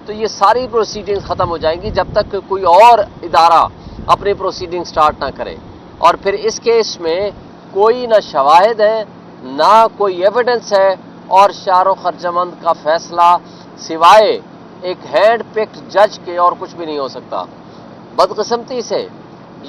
تو یہ ساری پروسیڈنگ ختم ہو جائیں گی جب تک کہ کوئی اور ادارہ اپنی پروسیڈنگ سٹارٹ نہ کرے. اور پھر اس کیس میں کوئی نہ شواہد ہے نہ کوئی ایویڈنس ہے، اور شار و خرجمند کا فیصلہ سوائے ایک ہینڈ پکڈ جج کے اور کچھ بھی نہیں ہو سکتا. بدقسمتی سے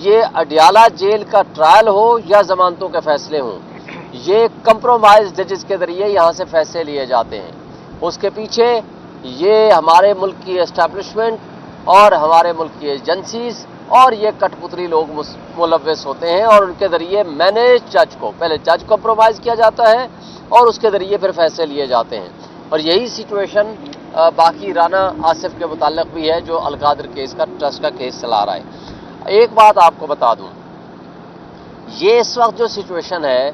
یہ اڈیالہ جیل کا ٹرائل ہو یا ضمانتوں کے فیصلے ہوں، یہ کمپرومائز ججز کے ذریعے یہاں سے فیصلے لیے جاتے ہیں. اس کے پیچھے یہ ہمارے ملک کی اسٹیبلشمنٹ اور ہمارے ملک کی ایجنسیز اور یہ کٹ پتلی لوگ ملوث ہوتے ہیں، اور ان کے ذریعے مینیج جج کو پہلے جج کمپرومائز کیا جاتا ہے اور اس کے ذریعے پھر فیصلے لیے جاتے ہیں. اور یہی سچویشن باقی رانا آصف کے متعلق بھی ہے جو القادر کیس کا ٹرسٹ کا کیس چلا رہا ہے. ایک بات آپ کو بتا دوں، یہ اس وقت جو سچویشن ہے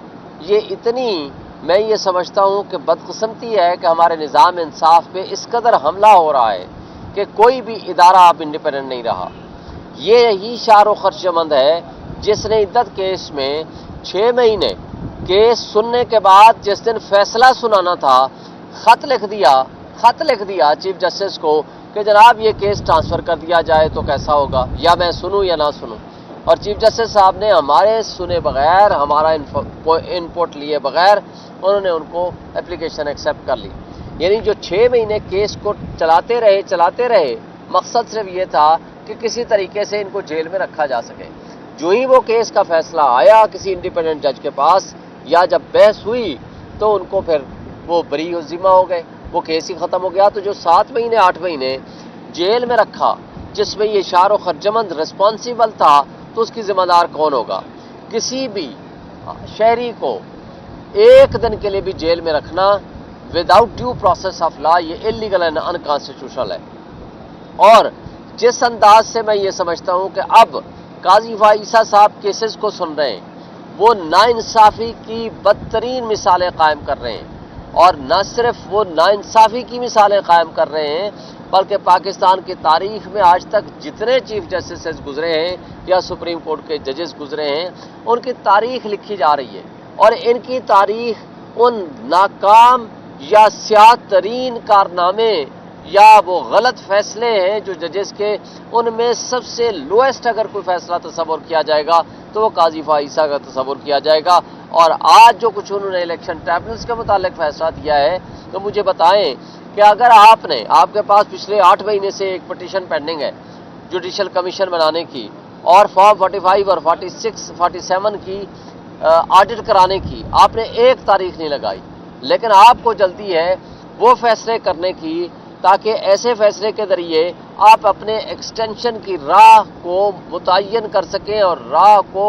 یہ اتنی، میں یہ سمجھتا ہوں کہ بدقسمتی ہے کہ ہمارے نظام انصاف پہ اس قدر حملہ ہو رہا ہے کہ کوئی بھی ادارہ اب انڈیپینڈنٹ نہیں رہا. یہ ہی شار و خرچمند ہے جس نے عدت کیس میں 6 مہینے کیس سننے کے بعد جس دن فیصلہ سنانا تھا خط لکھ دیا چیف جسٹس کو کہ جناب یہ کیس ٹرانسفر کر دیا جائے تو کیسا ہوگا، یا میں سنوں یا نہ سنوں. اور چیف جسٹس صاحب نے ہمارے سنے بغیر، ہمارا انپوٹ لیے بغیر انہوں نے ان کو اپلیکیشن ایکسیپٹ کر لی. یعنی جو 6 مہینے کیس کو چلاتے رہے مقصد صرف یہ تھا کہ کسی طریقے سے ان کو جیل میں رکھا جا سکے. جو ہی وہ کیس کا فیصلہ آیا کسی انڈیپینڈنٹ جج کے پاس یا جب بحث ہوئی تو ان کو پھر وہ بری و ذمہ ہو گئے، وہ کیس ہی ختم ہو گیا. تو جو 7 مہینے 8 مہینے جیل میں رکھا جس میں یہ شار و خرجمند رسپانسیبل تھا، تو اس کی ذمہ دار کون ہوگا؟ کسی بھی شہری کو ایک دن کے لیے بھی جیل میں رکھنا without due process of law یہ انلیگل اینڈ انکانسٹیٹیوشنل ہے. اور جس انداز سے میں یہ سمجھتا ہوں کہ اب قاضی عیسیٰ صاحب کیسز کو سن رہے ہیں، وہ ناانصافی کی بدترین مثالیں قائم کر رہے ہیں. اور نہ صرف وہ ناانصافی کی مثالیں قائم کر رہے ہیں بلکہ پاکستان کی تاریخ میں آج تک جتنے چیف جسٹسز گزرے ہیں یا سپریم کورٹ کے ججز گزرے ہیں ان کی تاریخ لکھی جا رہی ہے. اور ان کی تاریخ ان ناکام یا سیاہ ترین کارنامے یا وہ غلط فیصلے ہیں جو ججز کے، ان میں سب سے لویسٹ اگر کوئی فیصلہ تصور کیا جائے گا تو وہ قاضی عیسیٰ کا تصور کیا جائے گا. اور آج جو کچھ انہوں نے الیکشن ٹریبونلز کے متعلق فیصلہ دیا ہے تو مجھے بتائیں کہ اگر آپ کے پاس پچھلے 8 مہینے سے ایک پٹیشن پینڈنگ ہے جوڈیشل کمیشن بنانے کی اور فارم 45 اور 46 47 کی آڈٹ کرانے کی، آپ نے ایک تاریخ نہیں لگائی، لیکن آپ کو جلدی ہے وہ فیصلے کرنے کی تاکہ ایسے فیصلے کے ذریعے آپ اپنے ایکسٹینشن کی راہ کو متعین کر سکیں اور راہ کو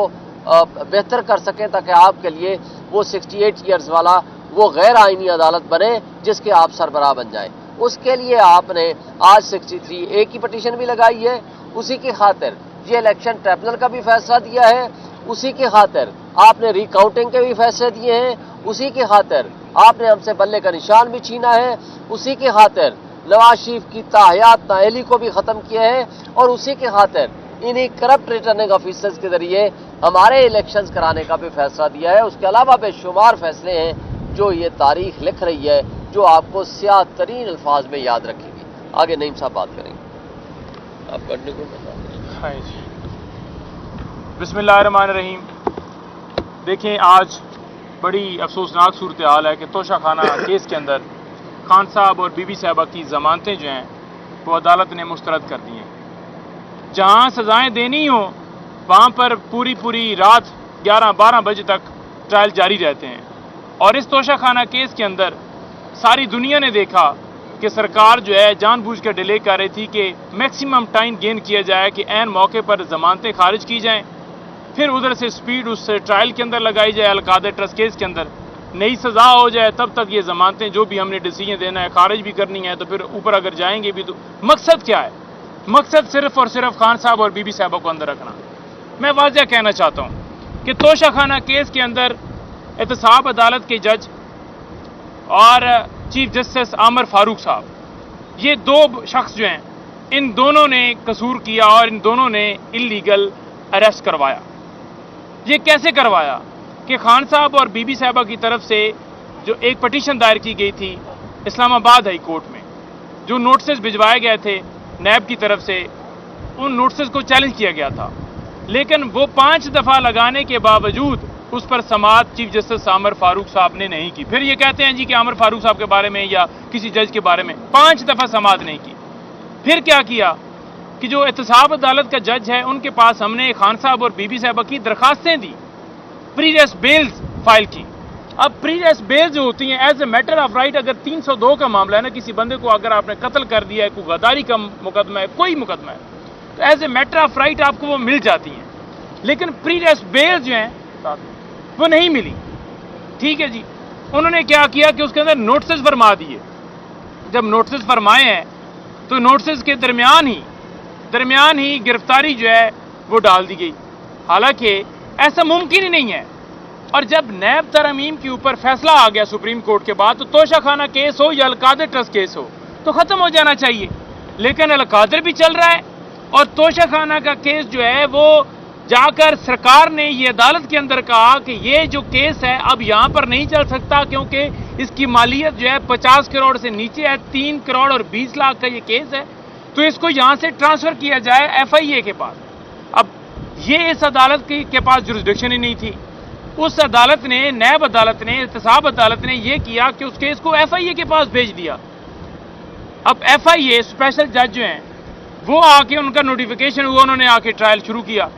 بہتر کر سکیں تاکہ آپ کے لیے وہ 68 ایئرز والا وہ غیر آئینی عدالت بنے جس کے آپ سربراہ بن جائیں. اس کے لیے آپ نے آج 63A کی پٹیشن بھی لگائی ہے. اسی کی خاطر یہ الیکشن ٹریبونل کا بھی فیصلہ دیا ہے، اسی کی خاطر آپ نے ریکاؤنٹنگ کے بھی فیصلے دیے ہیں، اسی کی خاطر آپ نے ہم سے بلے کا نشان بھی چھینا ہے، اسی کی خاطر نواز شریف کی تاحیات نااہلی کو بھی ختم کیا ہے، اور اسی کی خاطر انہی کرپٹ ریٹرننگ آفیسرز کے ذریعے ہمارے الیکشنز کرانے کا بھی فیصلہ دیا ہے. اس کے علاوہ بے شمار فیصلے ہیں جو یہ تاریخ لکھ رہی ہے جو آپ کو سیاہ ترین الفاظ میں یاد رکھے گی. آگے نعیم صاحب بات کریں گے. آپ پڑھنے کو بسم اللہ الرحمن الرحیم. دیکھیں آج بڑی افسوسناک صورتحال ہے کہ توشہ خانہ کیس کے اندر خان صاحب اور بی بی صاحبہ کی ضمانتیں جو ہیں وہ عدالت نے مسترد کر دی ہیں. جہاں سزائیں دینی ہوں وہاں پر پوری رات 11-12 بجے تک ٹرائل جاری رہتے ہیں. اور اس توشہ خانہ کیس کے اندر ساری دنیا نے دیکھا کہ سرکار جو ہے جان بوجھ کر ڈیلے کر رہی تھی کہ میکسیمم ٹائم گین کیا جائے کہ عین موقع پر ضمانتیں خارج کی جائیں، پھر ادھر سے سپیڈ اس سے ٹرائل کے اندر لگائی جائے، القادر ٹرسٹ کیس کے اندر نئی سزا ہو جائے، تب تک یہ ضمانتیں جو بھی ہم نے ڈیسیجن دینا ہے خارج بھی کرنی ہے، تو پھر اوپر اگر جائیں گے بھی تو مقصد کیا ہے؟ مقصد صرف اور صرف خان صاحب اور بی بی صاحبہ کو اندر رکھنا. میں واضح کہنا چاہتا ہوں کہ توشہ خانہ کیس کے اندر احتساب عدالت کے جج اور چیف جسٹس عامر فاروق صاحب، یہ 2 شخص جو ہیں ان دونوں نے قصور کیا اور ان دونوں نے انلیگل اریسٹ کروایا. یہ کیسے کروایا کہ خان صاحب اور بی بی صاحبہ کی طرف سے جو ایک پٹیشن دائر کی گئی تھی اسلام آباد ہائی کورٹ میں، جو نوٹسز بھجوائے گئے تھے نیب کی طرف سے، ان نوٹسز کو چیلنج کیا گیا تھا، لیکن وہ 5 دفعہ لگانے کے باوجود اس پر سماعت چیف جسٹس عامر فاروق صاحب نے نہیں کی۔ پھر یہ کہتے ہیں جی کہ عامر فاروق صاحب کے بارے میں یا کسی جج کے بارے میں 5 دفعہ سماعت نہیں کی۔ پھر کیا کیا کہ جو احتساب عدالت کا جج ہے ان کے پاس ہم نے خان صاحب اور بی بی صاحبہ کی درخواستیں دی، پریریس بیلز فائل کی۔ اب پریریس بیلز جو ہوتی ہیں as a matter of right, اگر 302 کا معاملہ ہے نا، کسی بندے کو اگر آپ نے قتل کر دیا ہے، کوئی غداری کا مقدمہ ہے، کوئی مقدمہ ہے، تو as a matter of right آپ کو وہ مل جاتی ہیں، لیکن پریریس بیلز جو ہیں وہ نہیں ملی۔ ٹھیک ہے جی، انہوں نے کیا کیا کہ اس کے اندر نوٹسز فرما دیے۔ جب نوٹسز فرمائے ہیں تو نوٹسز کے درمیان ہی گرفتاری جو ہے وہ ڈال دی گئی، حالانکہ ایسا ممکن ہی نہیں ہے۔ اور جب نیب ترمیم کے اوپر فیصلہ آ گیا سپریم کورٹ کے بعد، تو توشہ خانہ کیس ہو یا القادر ٹرسٹ کیس ہو تو ختم ہو جانا چاہیے، لیکن القادر بھی چل رہا ہے اور توشہ خانہ کا کیس جو ہے وہ جا کر سرکار نے یہ عدالت کے اندر کہا کہ یہ جو کیس ہے اب یہاں پر نہیں چل سکتا، کیونکہ اس کی مالیت جو ہے 50 کروڑ سے نیچے ہے، 3 کروڑ اور 20 لاکھ کا یہ کیس ہے، تو اس کو یہاں سے ٹرانسفر کیا جائے FIA کے پاس۔ اب یہ اس عدالت کے پاس جورسڈکشن ہی نہیں تھی، اس عدالت نے، نیب عدالت نے، احتساب عدالت نے یہ کیا کہ اس کیس کو FIA کے پاس بھیج دیا۔ اب FIA اسپیشل جج جو ہیں وہ آ کے، ان کا نوٹیفیکیشن ہوا، انہوں نے آ کے ٹرائل شروع کیا،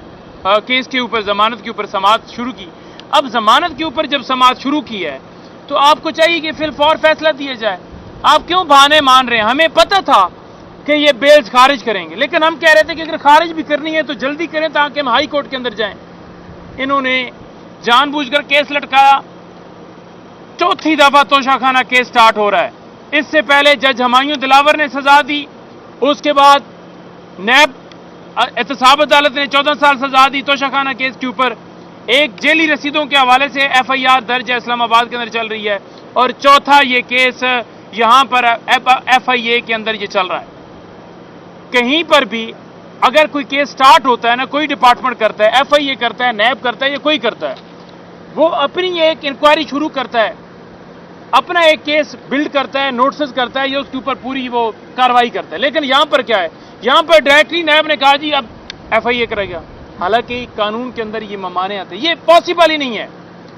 کیس کے اوپر، ضمانت کے اوپر سماعت شروع کی۔ اب ضمانت کے اوپر جب سماعت شروع کی ہے تو آپ کو چاہیے کہ فی الفور فیصلہ دیا جائے۔ آپ کیوں بہانے مان رہے ہیں؟ ہمیں پتہ تھا کہ یہ بیلز خارج کریں گے، لیکن ہم کہہ رہے تھے کہ اگر خارج بھی کرنی ہے تو جلدی کریں تاکہ ہم ہائی کورٹ کے اندر جائیں۔ انہوں نے جان بوجھ کر کیس لٹکایا۔ 4تھی دفعہ توشہ خانہ کیس سٹارٹ ہو رہا ہے۔ اس سے پہلے جج ہمایوں دلاور نے سزا دی، اس کے بعد نیب احتساب عدالت نے 14 سال سزا دی توشہ خانہ کیس کے اوپر۔ ایک جیلی رسیدوں کے حوالے سے FIR درج ہے، اسلام آباد کے اندر چل رہی ہے، اور چوتھا یہ کیس یہاں پر FIA کے اندر یہ چل رہا ہے۔ کہیں پر بھی اگر کوئی کیس سٹارٹ ہوتا ہے نا، کوئی ڈپارٹمنٹ کرتا ہے، FIA کرتا ہے، نیب کرتا ہے یا کوئی کرتا ہے، وہ اپنی ایک انکوائری شروع کرتا ہے، اپنا ایک کیس بلڈ کرتا ہے، نوٹسز کرتا ہے یا اس کے اوپر پوری وہ کاروائی کرتا ہے۔ لیکن یہاں پر کیا ہے؟ یہاں پر ڈائریکٹلی نیب نے کہا جی اب FIA کرے گا، حالانکہ قانون کے اندر یہ ممانعت ہے، یہ پاسبل ہی نہیں ہے۔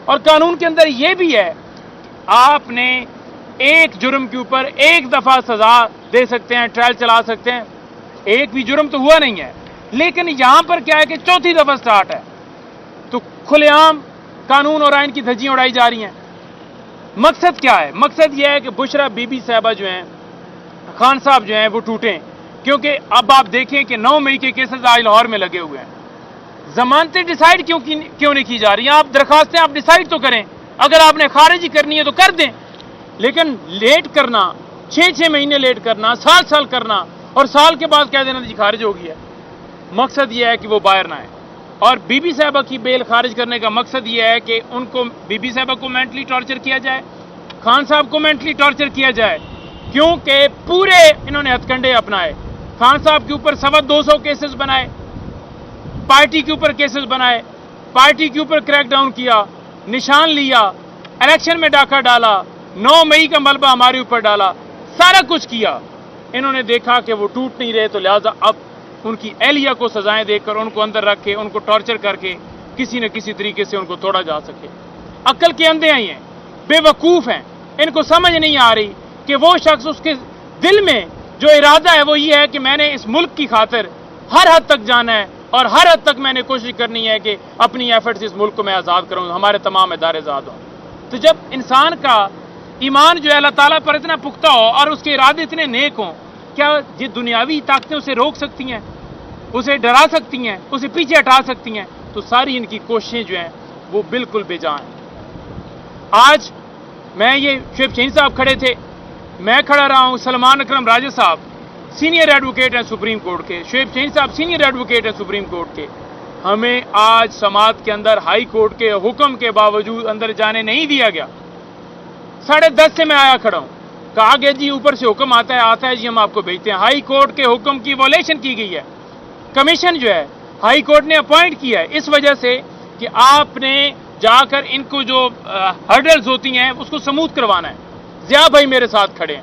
اور قانون کے اندر یہ بھی ہے آپ نے ایک جرم کے اوپر ایک دفعہ سزا دے سکتے ہیں، ٹرائل چلا سکتے ہیں، ایک بھی جرم تو ہوا نہیں ہے، لیکن یہاں پر کیا ہے کہ 4تھی دفعہ سٹارٹ ہے، تو کھلے عام قانون اور آئین کی دھجیاں اڑائی جا رہی ہیں۔ مقصد کیا ہے؟ مقصد یہ ہے کہ بشرا بی بی صاحبہ جو ہیں، خان صاحب جو ہیں، وہ ٹوٹیں، کیونکہ اب آپ دیکھیں کہ 9 مئی کے کیسز آج لاہور میں لگے ہوئے ہیں۔ ضمانتیں ڈیسائیڈ کیوں نہیں کی جا رہی ہیں؟ آپ درخواستیں آپ ڈیسائیڈ تو کریں، اگر آپ نے خارج ہی کرنی ہے تو کر دیں، لیکن لیٹ کرنا، 6 مہینے لیٹ کرنا، سال کرنا، اور سال کے بعد کہہ دینا جی خارج ہو گئی ہے۔ مقصد یہ ہے کہ وہ باہر نہ آئے، اور بی بی صاحبہ کی بیل خارج کرنے کا مقصد یہ ہے کہ ان کو، بی بی صاحبہ کو مینٹلی ٹارچر کیا جائے، خان صاحب کو مینٹلی ٹارچر کیا جائے، کیونکہ پورے انہوں نے ہتھ کنڈے اپنائے، خان صاحب کے اوپر 250 کیسز بنائے، پارٹی کے اوپر کیسز بنائے، پارٹی کے اوپر کریک ڈاؤن کیا، نشان لیا، الیکشن میں ڈاکہ ڈالا، 9 مئی کا ملبہ ہمارے اوپر ڈالا، سارا کچھ کیا۔ انہوں نے دیکھا کہ وہ ٹوٹ نہیں رہے، تو لہٰذا اب ان کی اہلیہ کو سزائیں دے کر، ان کو اندر رکھ کے، ان کو ٹارچر کر کے کسی نہ کسی طریقے سے ان کو توڑا جا سکے۔ عقل کے اندھے ہی ہیں، بے وقوف ہیں، ان کو سمجھ نہیں آ رہی کہ وہ شخص، اس کے دل میں جو ارادہ ہے وہ یہ ہے کہ میں نے اس ملک کی خاطر ہر حد تک جانا ہے، اور ہر حد تک میں نے کوشش کرنی ہے کہ اپنی ایفرٹ سے اس ملک کو میں آزاد کروں، ہمارے تمام ادارے آزاد ہوں۔ تو جب انسان کا ایمان جو ہے اللہ تعالیٰ پر اتنا پختہ ہو اور اس کے ارادے اتنے نیک ہوں، کیا یہ دنیاوی طاقتیں اسے روک سکتی ہیں، اسے ڈرا سکتی ہیں، اسے پیچھے ہٹا سکتی ہیں؟ تو ساری ان کی کوششیں جو ہیں وہ بالکل بے جان ہیں۔ آج میں، یہ شعیب شہین صاحب کھڑے تھے، میں کھڑا رہا ہوں، سلمان اکرم راجہ صاحب سینئر ایڈوکیٹ ہیں سپریم کورٹ کے، شعیب شہین صاحب سینئر ایڈوکیٹ ہیں سپریم کورٹ کے، ہمیں آج سماعت کے اندر ہائی کورٹ کے حکم کے باوجود اندر جانے نہیں دیا گیا۔ 10:30 سے میں آیا کھڑا ہوں، کہا گیا جی اوپر سے حکم آتا ہے جی ہم آپ کو بھیجتے ہیں۔ ہائی کورٹ کے حکم کی وائلیشن کی گئی ہے، کمیشن جو ہے ہائی کورٹ نے اپوائنٹ کیا ہے اس وجہ سے کہ آپ نے جا کر ان کو جو ہرڈلز ہوتی ہیں اس کو سموتھ کروانا ہے۔ ضیاء بھائی میرے ساتھ کھڑے ہیں،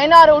NRO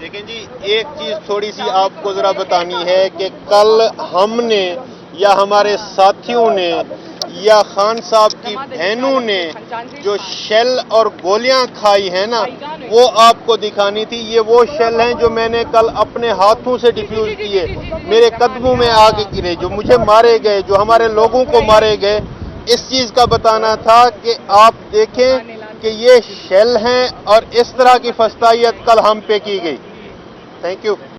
لیکن جی ایک چیز تھوڑی سی آپ کو ذرا بتانی ہے کہ کل ہم نے یا ہمارے ساتھیوں نے یا خان صاحب کی بہنوں نے جو شیل اور گولیاں کھائی ہیں نا وہ آپ کو دکھانی تھی. یہ وہ شیل ہیں جو میں نے کل اپنے ہاتھوں سے ڈیفیوز کیے, میرے قدموں میں آ کے گرے, جو مجھے مارے گئے, جو ہمارے لوگوں کو مارے گئے. اس چیز کا بتانا تھا کہ آپ دیکھیں کہ یہ شیل ہیں اور اس طرح کی فسطائیت کل ہم پہ کی گئی. Thank you.